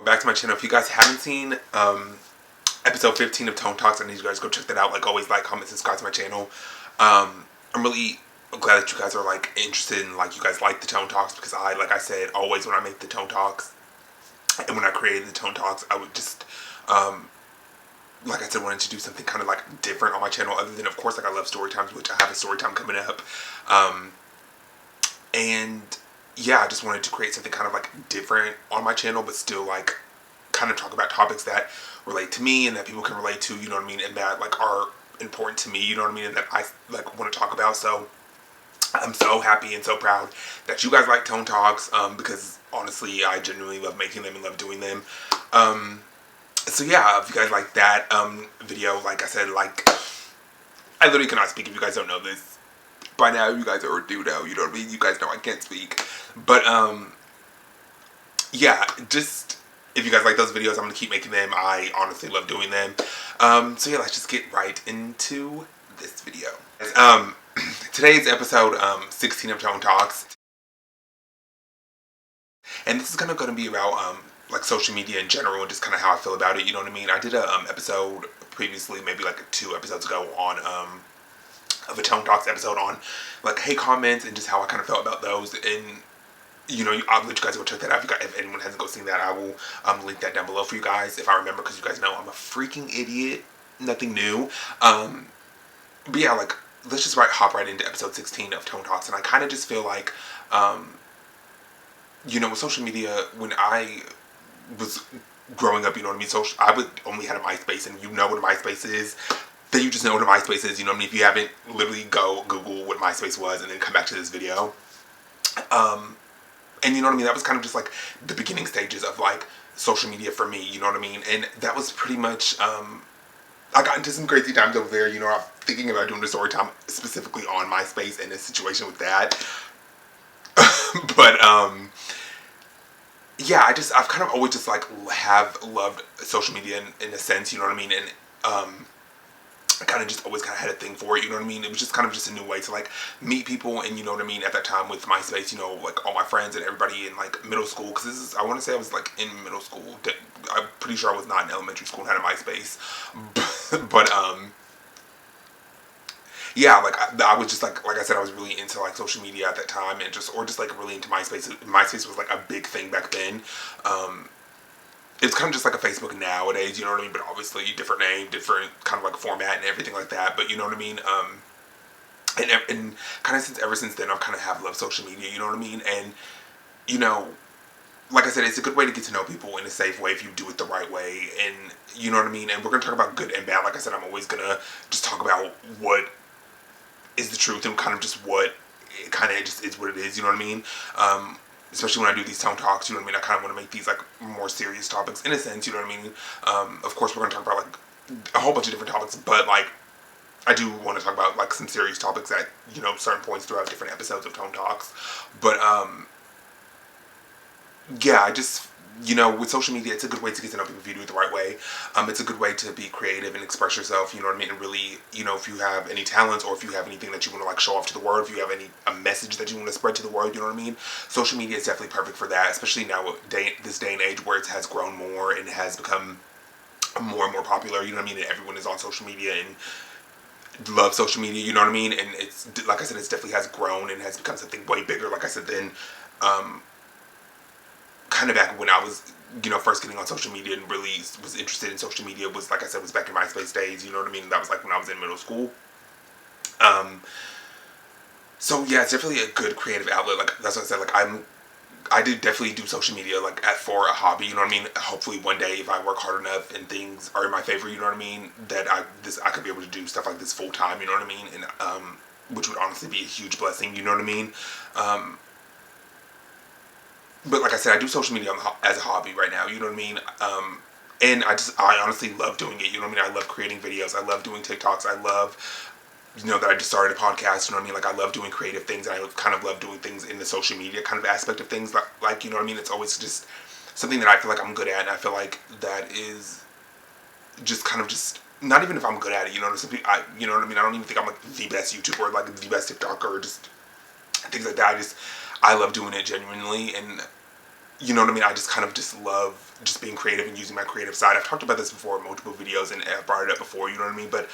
Back to my channel. If you guys haven't seen episode 15 of Tone Talks, I need you guys to go check that out. Like always, like, comment, subscribe to my channel. I'm really glad that you guys are like interested in, like, you guys like the Tone Talks, because like I said, always when I make the Tone Talks and when I created the Tone Talks, I would just like I said, wanted to do something kind of like different on my channel, other than, of course, like I love story times, which I have a story time coming up. And yeah, I just wanted to create something kind of like different on my channel, but still like kind of talk about topics that relate to me and that people can relate to, you know what I mean, and that like are important to me, you know what I mean, and that I like want to talk about. So I'm so happy and so proud that you guys like Tone Talks, because honestly, I genuinely love making them and love doing them. So yeah, if you guys like that video, like I said, like, I literally cannot speak if you guys don't know this. By now, you guys already do know, you know what I mean? You guys know I can't speak. But, yeah, just, if you guys like those videos, I'm going to keep making them. I honestly love doing them. So yeah, let's just get right into this video. Today's episode 16 of Tone Talks. And this is kind of going to be about, like, social media in general and just kind of how I feel about it, you know what I mean? I did a episode previously, maybe like 2 episodes ago, on of a Tone Talks episode on like hate comments and just how I kind of felt about those. And you know, I'll let you guys go check that out. If anyone hasn't go seen that, I will link that down below for you guys if I remember, because you guys know I'm a freaking idiot. Nothing new. But yeah, like, let's just hop right into episode 16 of Tone Talks. And I kind of just feel like, you know, with social media, when I was growing up, you know what I mean, I would only had a MySpace, and you know what a MySpace is. Then you just know what a MySpace is, you know what I mean? If you haven't, literally go Google what MySpace was and then come back to this video. And you know what I mean? That was kind of just like the beginning stages of like social media for me, you know what I mean? And that was pretty much, I got into some crazy times over there, you know. I'm thinking about doing a story time specifically on MySpace and a situation with that. But, yeah, I've kind of always just like have loved social media in a sense, you know what I mean? And, I kind of just always kind of had a thing for it, you know what I mean? It was just kind of just a new way to like meet people, and you know what I mean, at that time with MySpace, you know, like all my friends and everybody in like middle school, because I want to say I was like in middle school. I'm pretty sure I was not in elementary school and had a MySpace. But yeah, like I was just like I said, I was really into like social media at that time, and just like really into MySpace. MySpace was like a big thing back then. It's kind of just like a Facebook nowadays, you know what I mean? But obviously, different name, different kind of like format and everything like that. But you know what I mean? And kind of ever since then, I've kind of have loved social media, you know what I mean? And, you know, like I said, it's a good way to get to know people in a safe way if you do it the right way. And, you know what I mean? And we're going to talk about good and bad. Like I said, I'm always going to just talk about what is the truth and kind of just what it kind of just is what it is, you know what I mean? Especially when I do these Tone Talks, you know what I mean? I kind of want to make these like more serious topics in a sense, you know what I mean? Of course, we're going to talk about like a whole bunch of different topics, but like I do want to talk about like some serious topics at, you know, certain points throughout different episodes of Tone Talks. But yeah, I just, you know, with social media, it's a good way to get to know people if you do it the right way. It's a good way to be creative and express yourself, you know what I mean? And really, you know, if you have any talents, or if you have anything that you want to like show off to the world, if you have a message that you want to spread to the world, you know what I mean? Social media is definitely perfect for that, especially now with this day and age where it has grown more and has become more and more popular, you know what I mean? And everyone is on social media and love social media, you know what I mean? And it's, like I said, it definitely has grown and has become something way bigger, like I said, than kind of back when I was, you know, first getting on social media and really was interested in social media. Was, like I said, was back in MySpace days, you know what I mean? That was like when I was in middle school. So yeah, it's definitely a good creative outlet. Like, that's what I said, like I did definitely do social media like for a hobby, you know what I mean? Hopefully one day, if I work hard enough and things are in my favor, you know what I mean, that I could be able to do stuff like this full time, you know what I mean? And which would honestly be a huge blessing, you know what I mean? But like I said, I do social media as a hobby right now, you know what I mean? And I honestly love doing it, you know what I mean? I love creating videos, I love doing TikToks, I love, you know, that I just started a podcast, you know what I mean? Like, I love doing creative things, and I kind of love doing things in the social media kind of aspect of things, like, you know what I mean? It's always just something that I feel like I'm good at, and I feel like that is just kind of just, not even if I'm good at it, you know, you know what I mean? I don't even think I'm like the best YouTuber, or like the best TikToker, or just things like that. I love doing it genuinely, and you know what I mean? I just kind of just love just being creative and using my creative side. I've talked about this before in multiple videos and I've brought it up before, you know what I mean? But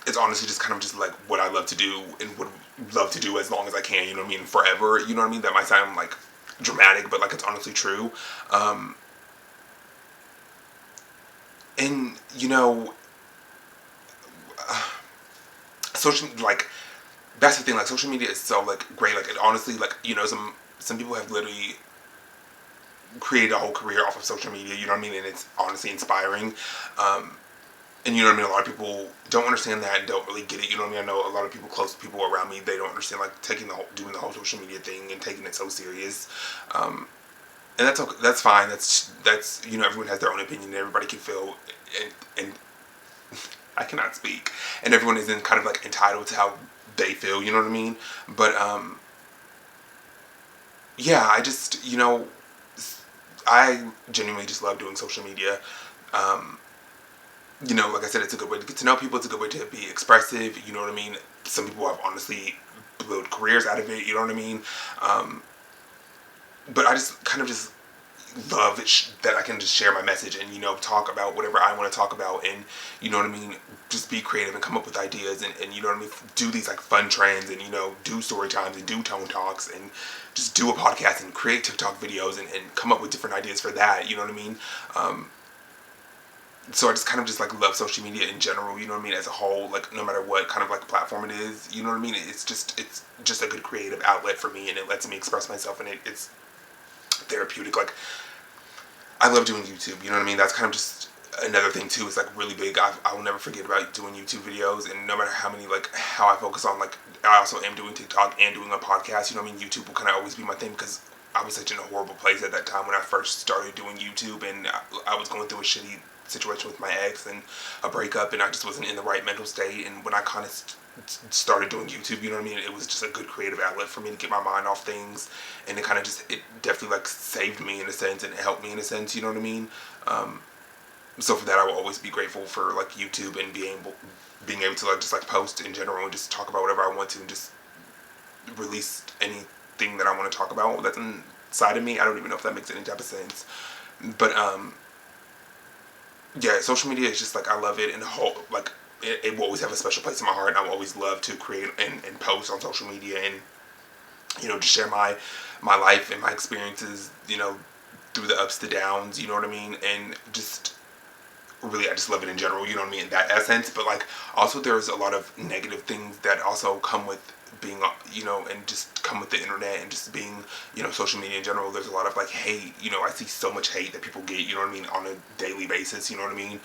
it's honestly just kind of just like what I love to do and would love to do as long as I can, you know what I mean? Forever, you know what I mean? That might sound like dramatic, but like it's honestly true. And, you know, social, like, that's the thing, like, social media is so, like, great. Like, it honestly, like, you know, some people have literally created a whole career off of social media, you know what I mean? And it's honestly inspiring. And you know what I mean? A lot of people don't understand that and don't really get it. You know what I mean? I know a lot of people, close people around me, they don't understand like doing the whole social media thing and taking it so serious. And that's okay, that's fine. That's you know, everyone has their own opinion. And everybody can feel and I cannot speak. And everyone is in kind of like entitled to how they feel. You know what I mean? But yeah, I just you know, I genuinely just love doing social media. You know, like I said, it's a good way to get to know people. It's a good way to be expressive. You know what I mean? Some people have honestly built careers out of it. You know what I mean? But I just kind of just love it that I can just share my message and you know talk about whatever I want to talk about and you know what I mean, just be creative and come up with ideas and you know what I mean, do these like fun trends and you know do story times and do tone talks and just do a podcast and create TikTok videos and come up with different ideas for that. You know what I mean? So I just kind of just like love social media in general, you know what I mean, as a whole, like no matter what kind of like platform it is, you know what I mean, it's just a good creative outlet for me and it lets me express myself and it's therapeutic. Like I love doing YouTube, you know what I mean, that's kind of just another thing too. It's like really big. I will never forget about doing YouTube videos and no matter how many like how I focus on like I also am doing TikTok and doing a podcast, you know what I mean, YouTube will kind of always be my thing because I was such in a horrible place at that time when I first started doing YouTube and I was going through a shitty situation with my ex and a breakup and I just wasn't in the right mental state and when I kind of started doing YouTube, you know what I mean, it was just a good creative outlet for me to get my mind off things and it kind of just, it definitely like saved me in a sense and it helped me in a sense, you know what I mean. So for that I will always be grateful for like YouTube and being able to like just like post in general and just talk about whatever I want to and just release anything that I want to talk about that's inside of me. I don't even know if that makes any type of sense, but yeah, social media is just like I love it and the whole like it will always have a special place in my heart and I will always love to create and post on social media and you know just share my life and my experiences, you know, through the ups, the downs, you know what I mean, and just really I just love it in general, you know what I mean, in that essence. But like also there's a lot of negative things that also come with being, you know, and just come with the internet and just being, you know, social media in general. There's a lot of like hate, you know, I see so much hate that people get, you know what I mean, on a daily basis, you know what I mean,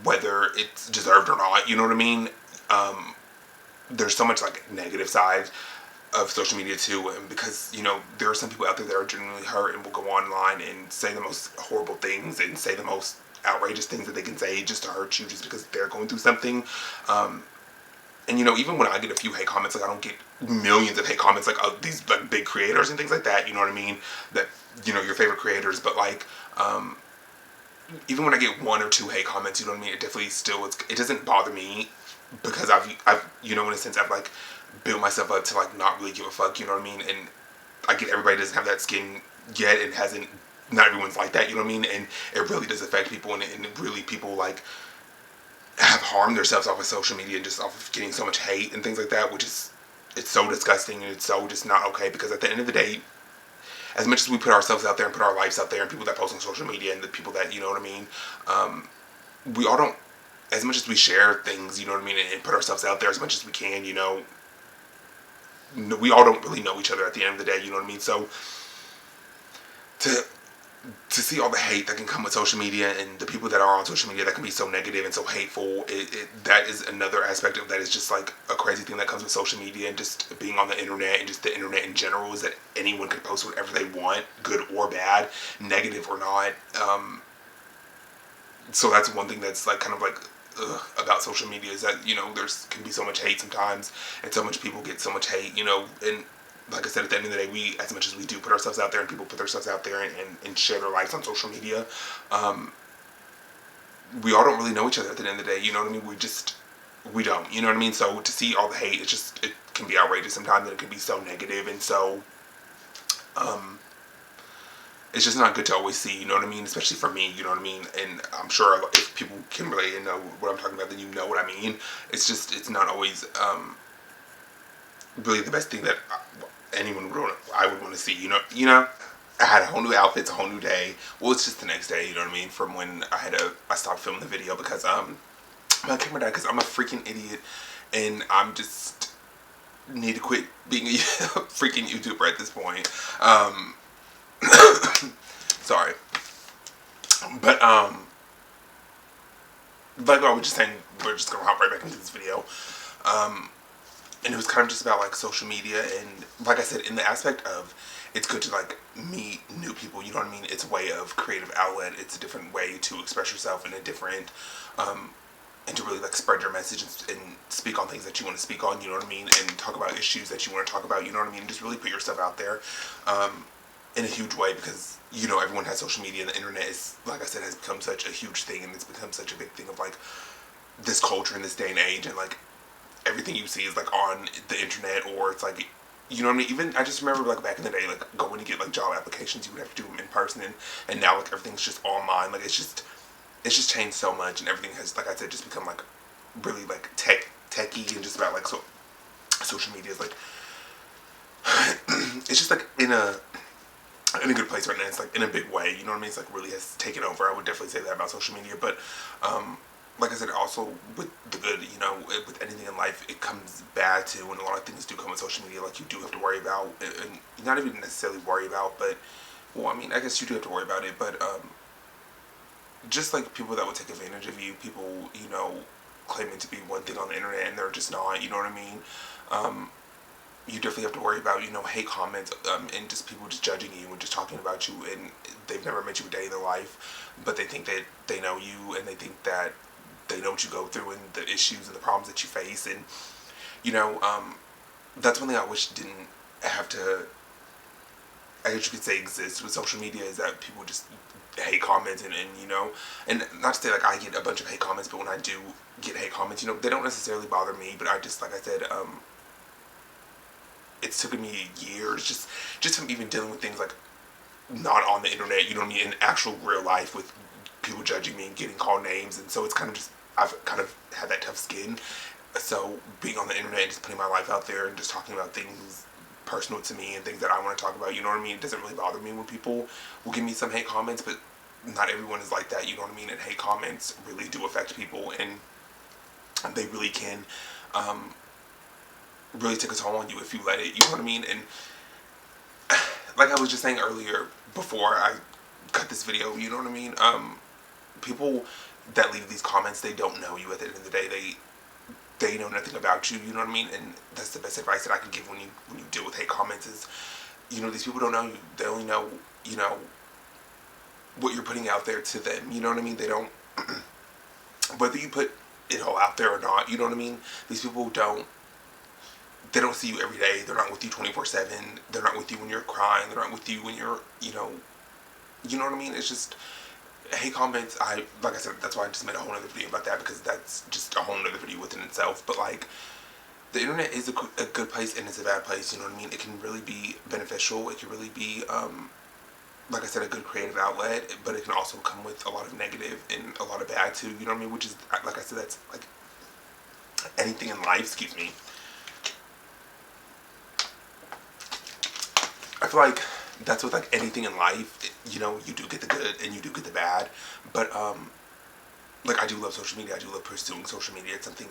whether it's deserved or not, you know what I mean. There's so much like negative side of social media too, and because you know there are some people out there that are genuinely hurt and will go online and say the most horrible things and say the most outrageous things that they can say just to hurt you just because they're going through something. And you know, even when I get a few hate comments, like I don't get millions of hate comments like these like big creators and things like that, you know what I mean, that you know your favorite creators, but like even when I get one or two hate comments, you know what I mean, it definitely still it doesn't bother me because I've you know, in a sense I've like built myself up to like not really give a fuck, you know what I mean, and I get everybody doesn't have that skin yet and hasn't, not everyone's like that, you know what I mean, and it really does affect people and really people like have harmed themselves off of social media and just off of getting so much hate and things like that, which is, it's so disgusting and it's so just not okay because at the end of the day, as much as we put ourselves out there and put our lives out there and people that post on social media and the people that, you know what I mean, we all don't, as much as we share things, you know what I mean, and put ourselves out there as much as we can, you know, we all don't really know each other at the end of the day, you know what I mean, so to see all the hate that can come with social media and the people that are on social media that can be so negative and so hateful, that is another aspect of that is just like a crazy thing that comes with social media and just being on the internet and just the internet in general is that anyone can post whatever they want, good or bad, negative or not. So that's one thing that's like kind of like about social media is that, you know, there's can be so much hate sometimes and so much people get so much hate, you know, and like I said, at the end of the day, we, as much as we do put ourselves out there and people put themselves out there and share their lives on social media, we all don't really know each other at the end of the day, you know what I mean? We don't, you know what I mean? So to see all the hate, it can be outrageous sometimes, and it can be so negative, and so it's just not good to always see, you know what I mean? Especially for me, you know what I mean? And I'm sure if people can relate and know what I'm talking about, then you know what I mean. It's just, it's not always really the best thing that anyone would, I would want to see, you know? I had a whole new outfit, it's a whole new day. Well, it's just the next day, you know what I mean? From when I stopped filming the video because my camera died because I'm a freaking idiot and I'm just need to quit being a freaking YouTuber at this point. Sorry. But, like I was just saying, we're just gonna hop right back into this video. And it was kind of just about, like, social media, and, like I said, in the aspect of, it's good to, like, meet new people, you know what I mean? It's a way of creative outlet, it's a different way to express yourself in a different, and to really, like, spread your message and speak on things that you want to speak on, you know what I mean? And talk about issues that you want to talk about, you know what I mean? And just really put yourself out there, in a huge way, because, you know, everyone has social media, and the internet is, like I said, has become such a huge thing, and it's become such a big thing of, like, this culture in this day and age, and, like, everything you see is, like, on the internet, or it's, like, you know what I mean? Even, I just remember, like, back in the day, like, going to get, like, job applications, you would have to do them in person, and now, like, everything's just online, like, it's just changed so much, and everything has, like I said, just become, like, really, like, techy, and just about, like, so, social media is, like, it's just, like, in a good place right now. It's, like, in a big way, you know what I mean? It's, like, really has taken over. I would definitely say that about social media, but, like I said, also with the good, you know, with anything in life, it comes bad too, and a lot of things do come with social media, like, you do have to worry about, and not even necessarily worry about, but, well, I mean, I guess you do have to worry about it, but, just, like, people that would take advantage of you, people, you know, claiming to be one thing on the internet, and they're just not, you know what I mean? You definitely have to worry about, you know, hate comments, and just people just judging you and just talking about you, and they've never met you a day in their life, but they think that they know you, and they think that they know what you go through, and the issues and the problems that you face, and, you know, that's one thing I wish didn't have to, I guess you could say, exist with social media, is that people just hate comments, and you know, and not to say, like, I get a bunch of hate comments, but when I do get hate comments, you know, they don't necessarily bother me, but I just, like I said, it's taken me years, just from even dealing with things, like, not on the internet, you know what I mean, in actual real life, with people judging me and getting called names, and so it's kind of just, I've kind of had that tough skin, so being on the internet and just putting my life out there and just talking about things personal to me and things that I want to talk about, you know what I mean, it doesn't really bother me when people will give me some hate comments, but not everyone is like that, you know what I mean, and hate comments really do affect people, and they really can, really take a toll on you if you let it, you know what I mean, and like I was just saying earlier, before I cut this video, you know what I mean, people that leave these comments, they don't know you at the end of the day, they know nothing about you, you know what I mean, and that's the best advice that I can give when you deal with hate comments is, you know, these people don't know you, they only know, you know, what you're putting out there to them, you know what I mean, they don't, whether you put it all out there or not, you know what I mean, these people they don't see you every day, they're not with you 24/7, they're not with you when you're crying, they're not with you when you're, you know what I mean, it's just, hate comments, like I said, that's why I just made a whole other video about that, because that's just a whole other video within itself, but, like, the internet is a good place, and it's a bad place, you know what I mean, it can really be beneficial, it can really be, like I said, a good creative outlet, but it can also come with a lot of negative and a lot of bad too, you know what I mean, which is, like I said, that's, like, anything in life, excuse me, I feel like that's with, like, anything in life, you know, you do get the good and you do get the bad, but, like, I do love social media, I do love pursuing social media, it's something,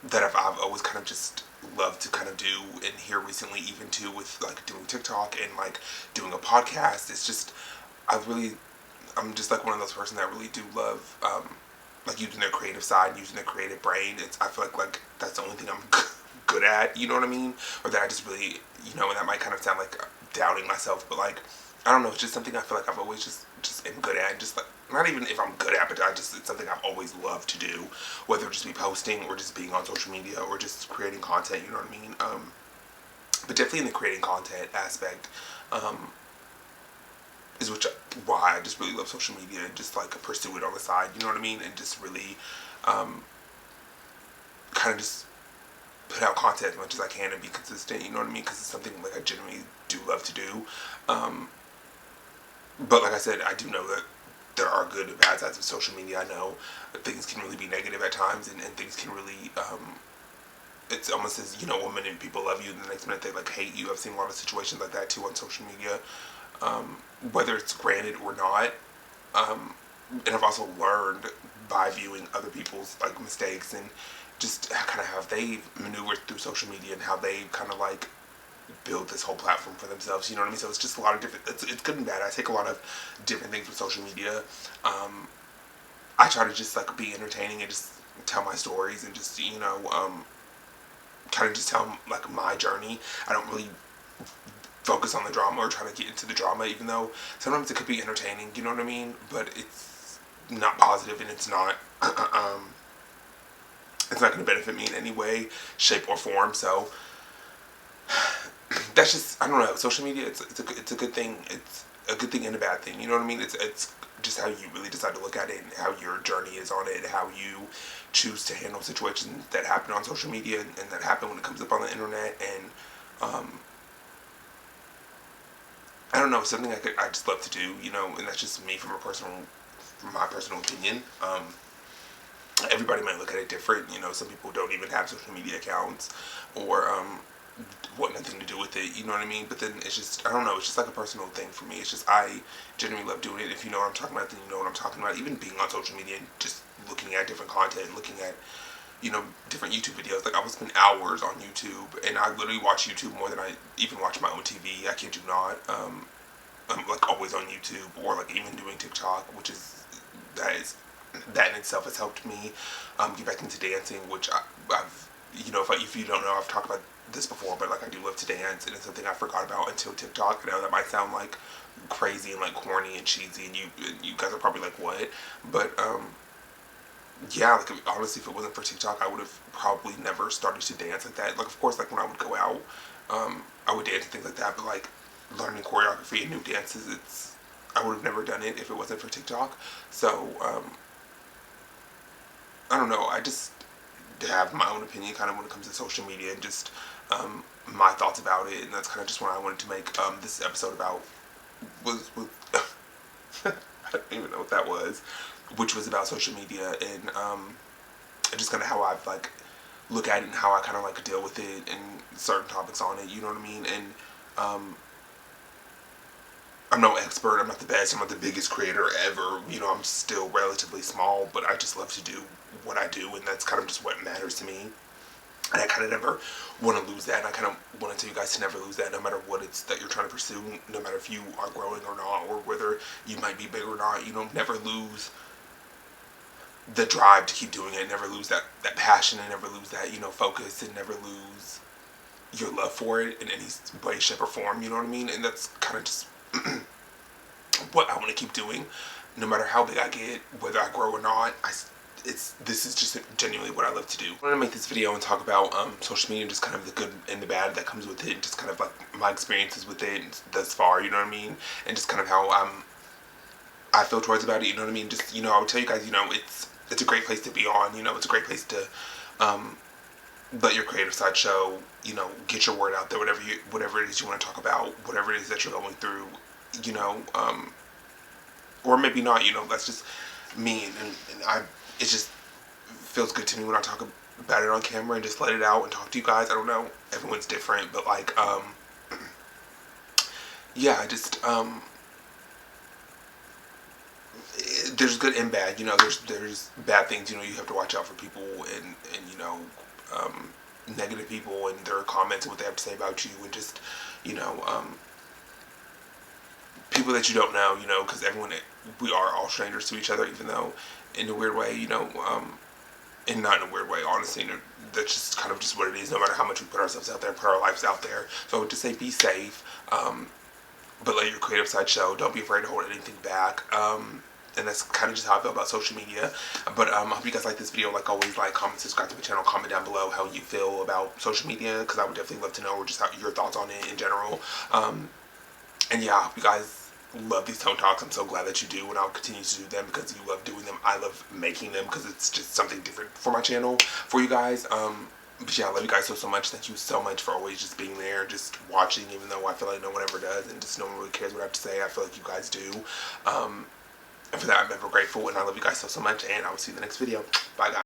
that I've always kind of just loved to kind of do, and here recently, even too, with, like, doing TikTok and, like, doing a podcast, it's just, I'm just, like, one of those person that really do love, like, using their creative side, using their creative brain, I feel like that's the only thing I'm good at, you know what I mean, or that I just really, you know, and that might kind of sound like doubting myself, but, like, I don't know, it's just something I feel like I've always just am good at, just, like, not even if I'm good at, but it's something I've always loved to do, whether it just be posting, or just being on social media, or just creating content, you know what I mean, but definitely in the creating content aspect, is why I just really love social media, and just, like, pursue it on the side, you know what I mean, and just really, kind of just put out content as much as I can and be consistent, you know what I mean? Because it's something like I genuinely do love to do. But like I said, I do know that there are good and bad sides of social media. I know that things can really be negative at times, and things can really, it's almost as, you know, one minute people love you and the next minute they like hate you. I've seen a lot of situations like that too on social media, whether it's granted or not. And I've also learned by viewing other people's like mistakes and just kind of how they maneuvered through social media and how they kind of like build this whole platform for themselves, you know what I mean? So it's just a lot of different, it's good and bad. I take a lot of different things with social media. I try to just like be entertaining and just tell my stories and just, you know, kind of just tell like my journey. I don't really focus on the drama or try to get into the drama, even though sometimes it could be entertaining, you know what I mean? But it's not positive and it's not, it's not going to benefit me in any way, shape, or form. So that's just, I don't know. Social media, it's a good thing. It's a good thing and a bad thing. You know what I mean? It's just how you really decide to look at it and how your journey is on it, and how you choose to handle situations that happen on social media and that happen when it comes up on the internet. And I don't know, something I just love to do, you know, and that's just me from my personal opinion. Everybody might look at it different, you know. Some people don't even have social media accounts or want nothing to do with it, you know what I mean? But then it's just, I don't know, it's just like a personal thing for me. It's just, I genuinely love doing it. If you know what I'm talking about, then you know what I'm talking about. Even being on social media and just looking at different content, looking at, you know, different YouTube videos. Like I will spend hours on YouTube, and I literally watch YouTube more than I even watch my own TV. I kid you not. I'm like always on YouTube, or like even doing TikTok, which is, that in itself has helped me get back into dancing, which I've, you know, if you don't know, I've talked about this before, but like I do love to dance, and it's something I forgot about until TikTok. I know that might sound like crazy and like corny and cheesy, and you guys are probably like, what? But yeah, like honestly, if it wasn't for TikTok, I would have probably never started to dance like that. Like of course, like when I would go out, I would dance and things like that, but like learning choreography and new dances, I would have never done it if it wasn't for TikTok. So I don't know, I just have my own opinion kind of when it comes to social media and just my thoughts about it, and that's kind of just what I wanted to make this episode about. Was I don't even know what that was, which was about social media and just kind of how I've like look at it and how I kind of like deal with it and certain topics on it, you know what I mean? And I'm no expert, I'm not the best, I'm not the biggest creator ever, you know, I'm still relatively small, but I just love to do what I do, and that's kind of just what matters to me. And I kind of never want to lose that, and I kind of want to tell you guys to never lose that, no matter what it's that you're trying to pursue, no matter if you are growing or not, or whether you might be big or not, you know, never lose the drive to keep doing it, never lose that passion, and never lose that, you know, focus, and never lose your love for it in any way, shape, or form, you know what I mean? And that's kind of just what I want to keep doing, no matter how big I get, whether I grow or not. This is just genuinely what I love to do. I want to make this video and talk about social media and just kind of the good and the bad that comes with it, and just kind of like my experiences with it thus far, you know what I mean? And just kind of how I feel towards about it, you know what I mean? Just, you know, I would tell you guys, you know, it's a great place to be on, you know, it's a great place to let your creative side show, you know, get your word out there, whatever it is you want to talk about, whatever it is that you're going through, you know, or maybe not, you know, that's just me, and it just feels good to me when I talk about it on camera and just let it out and talk to you guys. I don't know, everyone's different, but like, yeah, I just, there's good and bad, you know, there's bad things, you know, you have to watch out for people and you know, negative people and their comments and what they have to say about you, and just, you know, people that you don't know, you know, because we are all strangers to each other, even though in a weird way, you know, and not in a weird way, honestly, you know, that's just kind of just what it is, no matter how much we put ourselves out there, put our lives out there. So I would just say be safe, but let your creative side show. Don't be afraid to hold anything back. And that's kind of just how I feel about social media. But I hope you guys like this video. Like always, like, comment, subscribe to the channel, comment down below how you feel about social media, because I would definitely love to know, or just your thoughts on it in general. And yeah, I hope you guys love these tone talks. I'm so glad that you do, and I'll continue to do them because you love doing them. I love making them because it's just something different for my channel, for you guys. But yeah, I love you guys so much. Thank you so much for always just being there, just watching, even though I feel like no one ever does, and just no one really cares what I have to say. I feel like you guys do. And for that, I'm ever grateful, and I love you guys so much, and I will see you in the next video. Bye, guys.